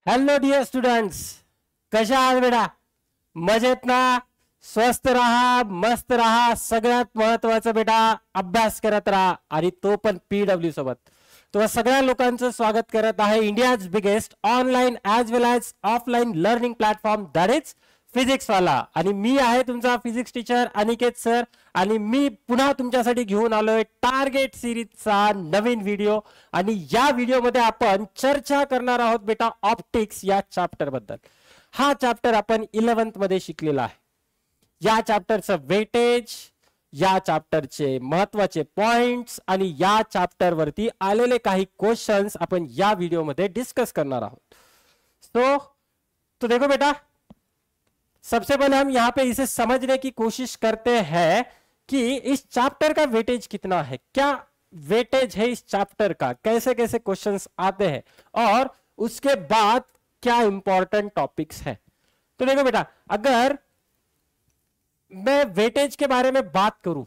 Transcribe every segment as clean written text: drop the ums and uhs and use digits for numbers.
Hello dear students, कशा आहात बेटा? मजेत ना? स्वस्थ राहा, मस्त राहा. सगळ्यात महत्वाचं बेटा, अभ्यास करत राहा आणि तो पण पीडब्ल्यू सोबत. तुम्हा सगळ्या लोकांचं स्वागत करत आहे India's biggest online as well as offline learning platform, that is physics वाला. आणि मी आहे तुमचा फिजिक्स टीचर अनिकेत सर. आणि मी पुन्हा तुमच्यासाठी घेऊन आलोय टार्गेट सिरीजचा नवीन व्हिडिओ. आणि या व्हिडिओमध्ये आपण चर्चा करणार आहोत बेटा ऑप्टिक्स या चॅप्टर बद्दल. हा चॅप्टर आपण 11th मध्ये शिकलेला आहे. या चॅप्टरचं वेटेज, या चॅप्टरचे महत्वाचे पॉइंट्स आणि या चॅप्टर वरती आलेले काही क्वेश्चंस आपण या व्हिडिओमध्ये डिस्कस करणार आहोत. तो देखो बेटा, सबसे पहले हम यहाँ पे इसे समझने की कोशिश करते हैं कि इस चैप्टर का वेटेज कितना है, क्या वेटेज है इस चैप्टर का, कैसे कैसे क्वेश्चंस आते हैं और उसके बाद क्या इंपॉर्टेंट टॉपिक्स है. तो देखो बेटा, अगर मैं वेटेज के बारे में बात करूं,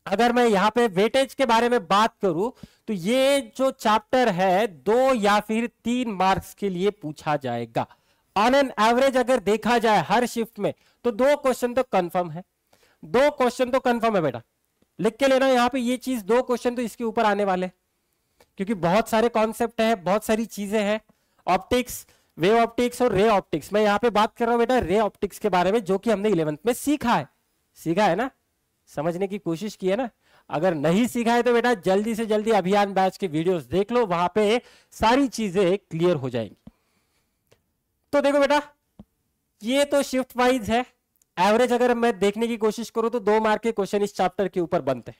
अगर मैं यहां पे वेटेज के बारे में बात करूं तो ये जो चैप्टर है 2 या फिर 3 मार्क्स के लिए पूछा जाएगा. ऑन एन एवरेज अगर देखा जाए हर शिफ्ट में तो 2 क्वेश्चन तो कंफर्म है. 2 क्वेश्चन तो कंफर्म है बेटा, लिख के लेना यहां पे. ये चीज 2 क्वेश्चन तो इसके ऊपर आने वाले, क्योंकि बहुत सारे कॉन्सेप्ट है, बहुत सारी चीजें हैं. ऑप्टिक्स, वेव ऑप्टिक्स और रे ऑप्टिक्स. मैं यहां पे बात कर रहा हूं बेटा रे ऑप्टिक्स के बारे में, जो कि हमने 11th में सीखा है ना, समझने की कोशिश की है ना. अगर नहीं सीखा है तो बेटा जल्दी से जल्दी अभियान बैच के वीडियोस देख लो, वहां पे सारी चीजें क्लियर हो जाएंगी. तो देखो बेटा, ये तो शिफ्ट वाइज है. एवरेज अगर मैं देखने की कोशिश करूं तो 2 मार्क के क्वेश्चन इस चैप्टर के ऊपर बनते हैं.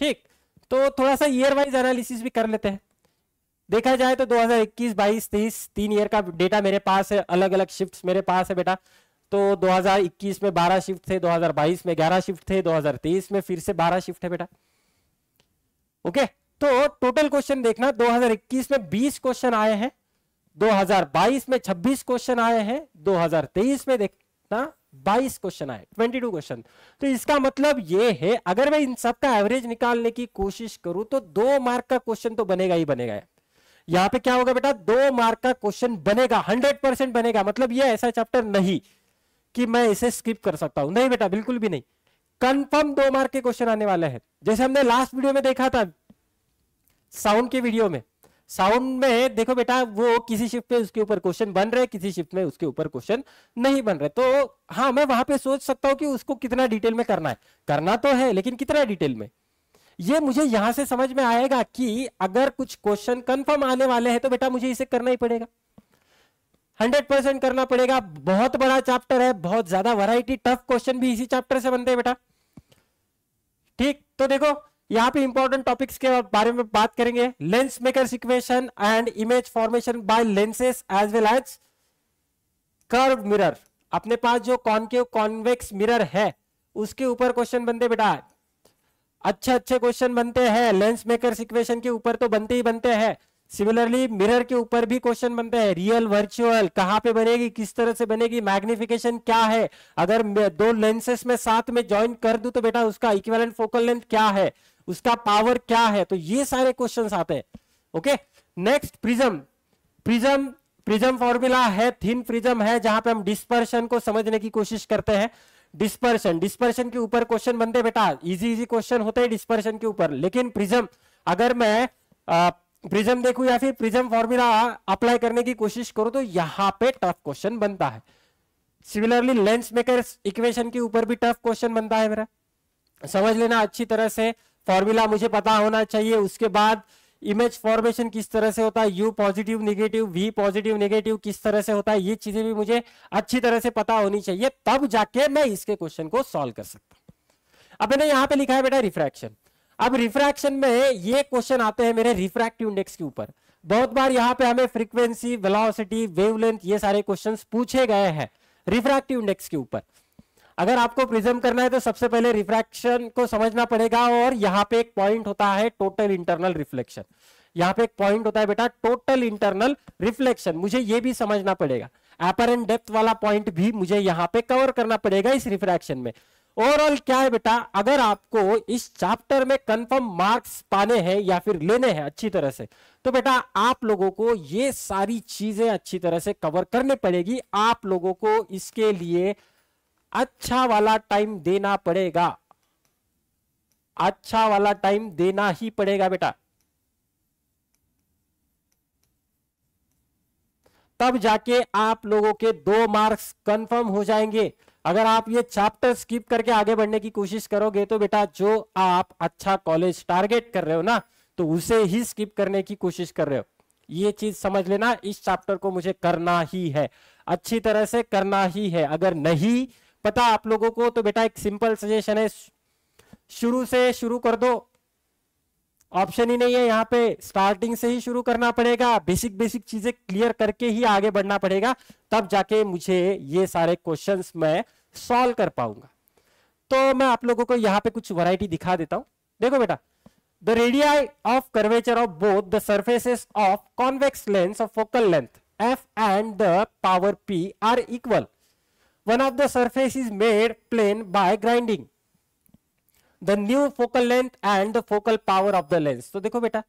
ठीक, तो थोड़ा सा ईयर वाइज एनालिसिस भी कर लेते हैं. देखा जाए तो 2021, 22, 23 3 ईयर का डेटा मेरे पास है. अलग अलग शिफ्ट्स मेरे पास है बेटा. तो 2021 में 12 शिफ्ट थे, 2022 में 11 शिफ्ट थे, 2023 में फिर से 12 शिफ्ट है बेटा. ओके, तो टोटल क्वेश्चन देखना, 2021 में 20 क्वेश्चन आए हैं, 2022 में 26 क्वेश्चन आए हैं, 2023 में देखना 22 क्वेश्चन आए, 22 क्वेश्चन. तो इसका मतलब ये है अगर मैं इन सब का एवरेज निकालने की कोशिश करूं तो 2 मार्क का क्वेश्चन तो बनेगा ही बनेगा. यहां पे क्या होगा बेटा, 2 मार्क का क्वेश्चन बनेगा, 100% बनेगा. मतलब ये ऐसा चैप्टर नहीं कि मैं इसे स्किप कर सकता हूं, नहीं बेटा, बिल्कुल भी नहीं. कंफर्म 2 मार्क के क्वेश्चन आने वाले हैं. जैसे हमने लास्ट वीडियो में देखा था, साउंड के वीडियो में. साउंड में देखो बेटा, वो किसी शिफ्ट में उसके ऊपर क्वेश्चन बन रहे, किसी शिफ्ट में उसके ऊपर क्वेश्चन नहीं बन रहे. तो हाँ, मैं वहां पे सोच सकता हूं कि उसको कितना डिटेल में करना है. करना तो है, लेकिन कितना डिटेल में, ये मुझे यहां से समझ में आएगा कि अगर कुछ क्वेश्चन कंफर्म आने वाले हैं तो बेटा मुझे इसे करना ही पड़ेगा, 100% करना पड़ेगा. बहुत बड़ा चैप्टर है, बहुत ज्यादा वैरायटी, टफ क्वेश्चन भी इसी चैप्टर से बनते हैं बेटा. ठीक, तो देखो यहां पे इंपॉर्टेंट टॉपिक्स के बारे में बात करेंगे. Lens makers equation and image formation by lenses as well as curve mirror. अपने पास जो कॉनकेव कॉन्वेक्स मिरर है उसके ऊपर क्वेश्चन बनते बेटा, अच्छे अच्छे क्वेश्चन बनते हैं. लेंस मेकर्स इक्वेशन के ऊपर तो बनते ही बनते हैं. सिमिलरली मिरर के ऊपर भी क्वेश्चन बनते हैं. रियल वर्चुअल कहां पे बनेगी, किस तरह से बनेगी, मैग्निफिकेशन क्या है, अगर 2 लेंसेस में साथ में ज्वाइन कर दूं तो बेटा उसका इक्विवेलेंट फोकल लेंथ क्या है, उसका पावर क्या है. तो ये सारे क्वेश्चंस आते हैं. Okay, next prism. Prism formula है, थिन प्रिज्म है, जहां पे हम डिस्पर्शन को समझने की कोशिश करते हैं. डिस्पर्शन के ऊपर क्वेश्चन बनते बेटा, इजी क्वेश्चन होते हैं डिस्पर्शन के ऊपर. लेकिन प्रिज्म, अगर मैं प्रिज्म देखूं या फिर प्रिज्म फॉर्मूला अप्लाई करने की कोशिश करूं तो यहां पे टफ क्वेश्चन बनता है. सिमिलरली लेंस मेकर्स इक्वेशन के ऊपर भी टफ क्वेश्चन बनता है मेरा. समझ लेना अच्छी तरह से, फॉर्मूला मुझे पता होना चाहिए. उसके बाद इमेज फॉर्मेशन किस तरह से होता है, you positive negative, V positive negative किस तरह से होता है, ये चीजें भी मुझे अच्छी तरह से पता होनी चाहिए, तब जाके मैं इसके क्वेश्चन को सॉल्व कर सकता हूं. अब मैंने यहां पे लिखा है बेटा रिफ्रैक्शन. अब रिफ्रैक्शन में ये क्वेश्चन आते हैं मेरे रिफ्रैक्टिव इंडेक्स के ऊपर. बहुत बार यहां पे हमें फ्रीक्वेंसी, वेलोसिटी, वेवलेंथ, ये सारे क्वेश्चंस पूछे गए हैं रिफ्रैक्टिव इंडेक्स के ऊपर. अगर आपको प्रिज्म करना है तो सबसे पहले रिफ्रैक्शन को समझना पड़ेगा. और यहां पे एक पॉइंट होता है टोटल इंटरनल रिफ्लेक्शन. यहां पे एक पॉइंट होता है बेटा टोटल इंटरनल रिफ्लेक्शन, मुझे ये भी समझना पड़ेगा. अपरेंट डेप्थ वाला पॉइंट भी मुझे यहां पे कवर करना पड़ेगा इस रिफ्रैक्शन में. ओवरऑल क्या है बेटा, अगर आपको इस चैप्टर में कंफर्म मार्क्स पाने हैं या फिर लेने हैं अच्छी तरह से, तो बेटा आप लोगों को ये सारी चीजें अच्छी तरह से कवर करने पड़ेगी। आप लोगों को इसके लिए अच्छा वाला टाइम देना पड़ेगा, अच्छा वाला टाइम देना ही पड़ेगा बेटा, तब जाके आप लोगों के 2 मार्क्स कंफर्म हो जाएंगे। अगर आप ये चैप्टर स्किप करके आगे बढ़ने की कोशिश करोगे तो बेटा जो आप अच्छा कॉलेज टारगेट कर रहे हो ना, तो उसे ही स्किप करने की कोशिश कर रहे हो। ये चीज समझ लेना, इस चैप्टर को मुझे करना ही है, अच्छी तरह से करना ही है। अगर नहीं पता आप लोगों को तो बेटा एक सिंपल सजेशन है, शुरू से शुरू कर दो, ऑप्शन ही नहीं है यहाँ पे, स्टार्टिंग से ही शुरू करना पड़ेगा, बेसिक बेसिक चीजें क्लियर करके ही आगे बढ़ना पड़ेगा, तब जाके मुझे ये सारे क्वेश्चंस मैं सॉल्व कर पाऊंगा। तो मैं आप लोगों को यहाँ पे कुछ वैरायटी दिखा देता हूं। देखो बेटा, the radii of curvature of both the surfaces of convex lens of focal length f and the power p are equal. One of the surface is made plane by grinding the new focal length and the focal power of the lens. तो देखो बेटा,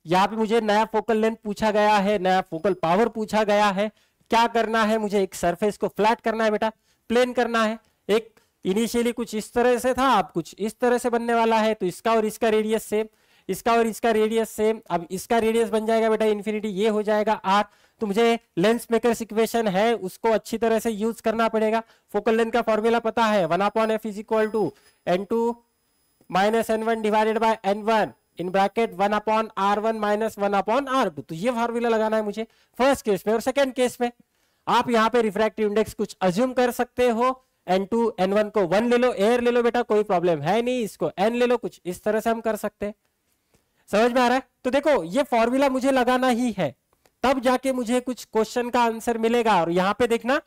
यहाँ पे मुझे नया focal length पूछा गया है, नया फोकल पावर पूछा गया है। क्या करना है, मुझे एक सरफेस को फ्लैट करना है बेटा, प्लेन करना है। एक इनिशियली कुछ इस तरह से था, अब कुछ इस तरह से बनने वाला है, तो इसका और इसका रेडियस सेम, इसका और इसका रेडियस सेम। अब इसका रेडियस बन जाएगा बेटा इन्फिनिटी, ये हो जाएगा r। तो मुझे लेंस मेकर्स इक्वेशन है उसको अच्छी तरह से यूज करना पड़ेगा। फोकल लेंथ का फॉर्मूला पता है, 1/f is equal to n2 minus n1 divided by n1 in bracket 1/r1 minus 1/r2। तो ये फॉर्मूला लगाना है मुझे फर्स्ट केस में। और सेकंड केस में आप यहाँ पे रिफ्रैक्टिव इंडेक्स कुछ अज्यूम कर सकते हो, n2 n1 को 1 ले लो, एयर ले लो बेटा, कोई प्रॉब्लम है नहीं, इसको n ले लो, कुछ इस तरह से हम कर सकते हैं। समझ में आ रहा है? तो देखो ये फॉर्मूला मुझे लगाना ही है, तब जाके मुझे कुछ क्वेश्चन का आंसर मिलेगा। और यहां पे देखना,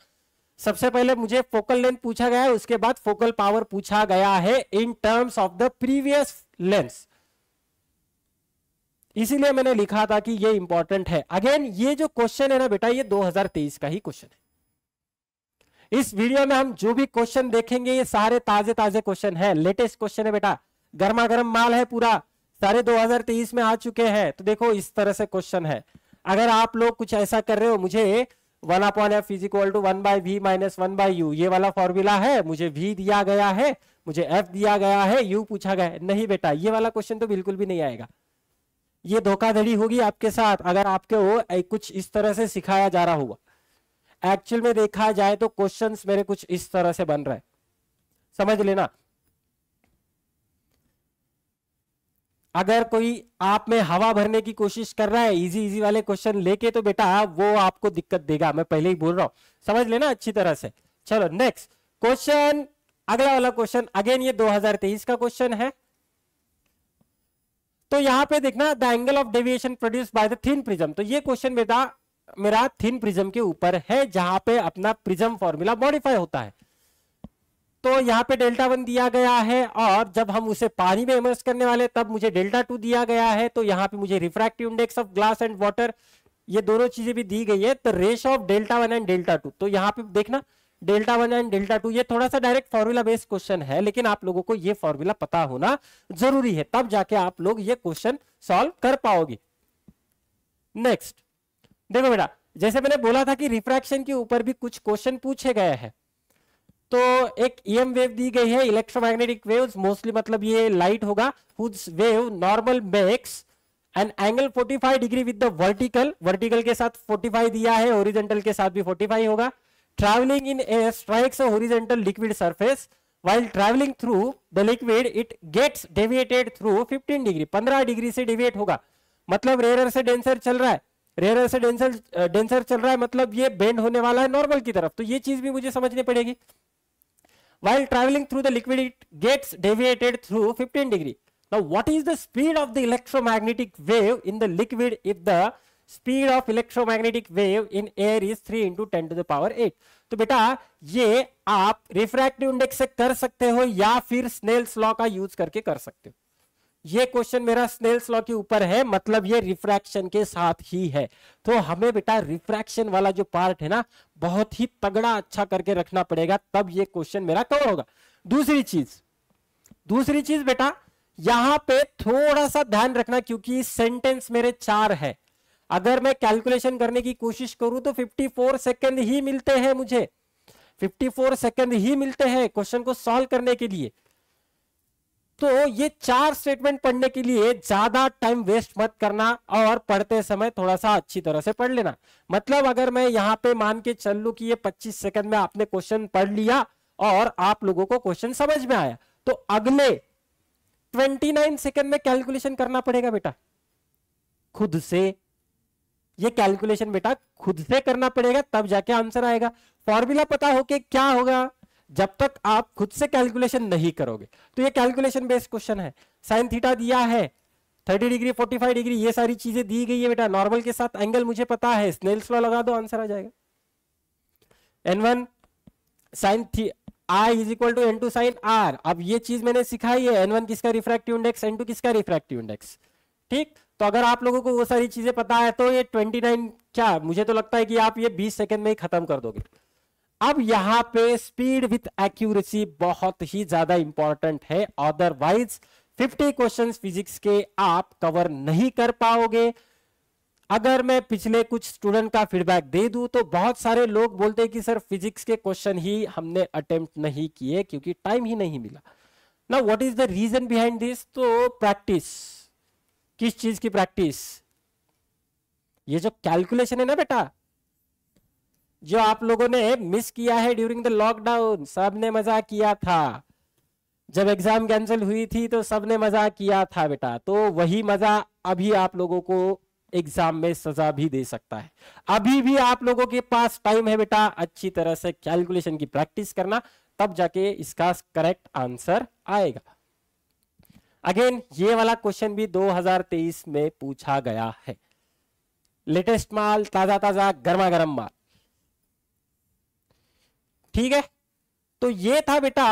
सबसे पहले मुझे फोकल लेंथ पूछा गया है, उसके बाद फोकल पावर पूछा गया है in terms of the previous lens, इसीलिए मैंने लिखा था कि ये इंपॉर्टेंट है। अगेन ये जो क्वेश्चन है ना बेटा, ये 2023 का ही क्वेश्चन है। इस वीडियो में हम जो भी क्वेश्चन देखेंगे ये सारे ताजे ताजे क्वेश्चन है, लेटेस्ट क्वेश्चन है बेटा, गर्मा गर्म माल है पूरा, सारे 2023 में आ चुके हैं। तो देखो इस तरह से क्वेश्चन है। अगर आप लोग कुछ ऐसा कर रहे हो, मुझे 1/f is equal to 1/v minus 1/u, ये वाला फॉर्मूला है, मुझे v दिया गया है, मुझे f दिया गया है, u पूछा गया है, नहीं बेटा ये वाला क्वेश्चन तो बिल्कुल भी नहीं आएगा। ये धोखाधड़ी होगी आपके साथ अगर आपको कुछ इस तरह से सिखाया जा रहा होगा। एक्चुअल में देखा जाए तो क्वेश्चंस मेरे कुछ इस तरह से बन रहे हैं, समझ लेना। अगर कोई आप में हवा भरने की कोशिश कर रहा है इजी इजी वाले क्वेश्चन लेके, तो बेटा वो आपको दिक्कत देगा, मैं पहले ही बोल रहा हूं, समझ लेना अच्छी तरह से। चलो नेक्स्ट क्वेश्चन, अगला वाला क्वेश्चन, अगेन ये 2023 का क्वेश्चन है। तो यहां पे देखना, the angle of deviation produce by the thin prism. तो ये क्वेश्चन बेटा मेरा थिन प्रिज्म के ऊपर है, जहां पे अपना प्रिज्म फॉर्मूला मॉडिफाई होता है। तो यहाँ पे Δ1 दिया गया है, और जब हम उसे पानी में इमर्स करने वाले तब मुझे Δ2 दिया गया है। तो यहाँ पे मुझे refractive index of glass and water, ये दोनों चीजें भी दी गई है। तो रेशो ऑफ Δ1 एंड Δ2, तो यहाँ पे देखना Δ1 एंड Δ2, ये थोड़ा सा डायरेक्ट फॉर्मूला बेस्ड क्वेश्चन है, लेकिन आप लोगों को ये फॉर्मूला पता होना जरूरी है, तब जाके आप लोग ये क्वेश्चन सॉल्व कर पाओगे। नेक्स्ट देखो बेटा, जैसे मैंने बोला था कि रिफ्रैक्शन के ऊपर भी कुछ क्वेश्चन पूछे गए हैं। तो एक EM वेव दी गई है, इलेक्ट्रोमैग्नेटिक वेव्स मोस्टली, मतलब ये लाइट होगा, whose wave normal makes an angle 45 degree with the vertical, vertical के साथ 45 दिया है, हॉरिजॉन्टल के साथ भी 45 होगा। Travelling in air strikes a horizontal liquid surface, while travelling through the liquid it gets deviated through 15 degree, 15 degree से deviate होगा, मतलब रेयर से डेंसर चल रहा है, रेयर से डेंसर चल रहा है, मतलब ये बेंड होने वाला है नॉर्मल की तरफ। तो ये चीज भी मुझे समझनी पड़ेगी। While traveling through the liquid, it gets deviated through 15 degree. Now, what is the speed of the electromagnetic wave in the liquid if the speed of electromagnetic wave in air is 3 into 10 to the power 8? तो बेटा ये आप refractive index से कर सकते हो या फिर स्नेल्स लॉ का यूज करके कर सकते हो। ये क्वेश्चन मेरा स्नेल्स लॉ के ऊपर है, मतलब ये रिफ्रैक्शन के साथ ही है। तो हमें बेटा रिफ्रैक्शन वाला जो पार्ट है ना बहुत ही तगड़ा अच्छा करके रखना पड़ेगा, तब ये क्वेश्चन मेरा कवर होगा। दूसरी चीज बेटा यहां पे थोड़ा सा ध्यान रखना, क्योंकि सेंटेंस मेरे 4 है। अगर मैं कैलकुलेशन करने की कोशिश करूं तो 54 सेकंड ही मिलते हैं मुझे, 54 सेकंड ही मिलते हैं क्वेश्चन को सॉल्व करने के लिए। तो ये 4 स्टेटमेंट पढ़ने के लिए ज्यादा टाइम वेस्ट मत करना, और पढ़ते समय थोड़ा सा अच्छी तरह से पढ़ लेना। मतलब अगर मैं यहां पे मान के चल लूं कि ये 25 सेकंड में आपने क्वेश्चन पढ़ लिया और आप लोगों को क्वेश्चन समझ में आया, तो अगले 29 सेकंड में कैलकुलेशन करना पड़ेगा बेटा खुद से। ये कैलकुलेशन बेटा खुद से करना पड़ेगा, तब जाके आंसर आएगा। फॉर्मूला पता हो कि क्या होगा, जब तक आप खुद से कैलकुलेशन नहीं करोगे। तो ये कैलकुलेशन बेस्ड क्वेश्चन है। साइन थीटा दिया है 30 डिग्री 45 डिग्री, ये सारी चीजें दी गई है बेटा। नॉर्मल के साथ एंगल मुझे पता है, स्नेल्स लॉ लगा दो, आंसर आ जाएगा। n1 sine i is equal to n2 sine r. अब ये चीज मैंने सिखाई है, n1 किसका रिफ्रैक्टिव इंडेक्स, n2 किसका रिफ्रैक्टिव इंडेक्स। ठीक, तो अगर आप लोगों को वो सारी चीजें पता है तो ये 29 क्या, मुझे तो लगता है कि आप ये 20 सेकंड में ही खत्म कर दोगे। अब यहां पे स्पीड विथ एक्यूरेसी बहुत ही ज्यादा इंपॉर्टेंट है, अदरवाइज 50 क्वेश्चंस फिजिक्स के आप कवर नहीं कर पाओगे। अगर मैं पिछले कुछ स्टूडेंट का फीडबैक दे दूं तो बहुत सारे लोग बोलते हैं कि सर फिजिक्स के क्वेश्चन ही हमने अटेम्प्ट नहीं किए क्योंकि टाइम ही नहीं मिला। ना what is the reason behind this? तो प्रैक्टिस। किस चीज की प्रैक्टिस? ये जो कैलकुलेशन है ना बेटा, जो आप लोगों ने मिस किया है ड्यूरिंग द लॉकडाउन, सबने मजा किया था। जब एग्जाम कैंसिल हुई थी तो सबने मजा किया था बेटा, तो वही मजा अभी आप लोगों को एग्जाम में सजा भी दे सकता है। अभी भी आप लोगों के पास टाइम है बेटा अच्छी तरह से कैलकुलेशन की प्रैक्टिस करना, तब जाके इसका करेक्ट आंसर आएगा। अगेन ये वाला क्वेश्चन भी 2023 में पूछा गया है। लेटेस्ट माल, ताजा ताजा गर्मा गर्म माल। ठीक है, तो ये था बेटा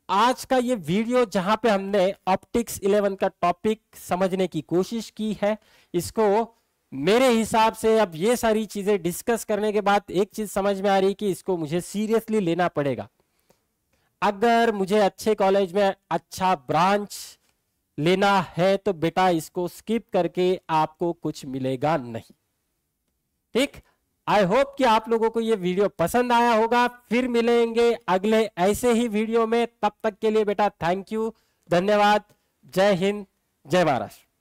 आज का ये वीडियो, जहां पे हमने ऑप्टिक्स 11 का टॉपिक समझने की कोशिश की है। इसको मेरे हिसाब से अब ये सारी चीजें डिस्कस करने के बाद एक चीज समझ में आ रही कि इसको मुझे सीरियसली लेना पड़ेगा। अगर मुझे अच्छे कॉलेज में अच्छा ब्रांच लेना है तो बेटा इसको स्किप करके आपको कुछ मिलेगा नहीं। ठीक, आई होप कि आप लोगों को ये वीडियो पसंद आया होगा। फिर मिलेंगे अगले ऐसे ही वीडियो में, तब तक के लिए बेटा थैंक यू, धन्यवाद, जय हिंद, जय महाराष्ट्र।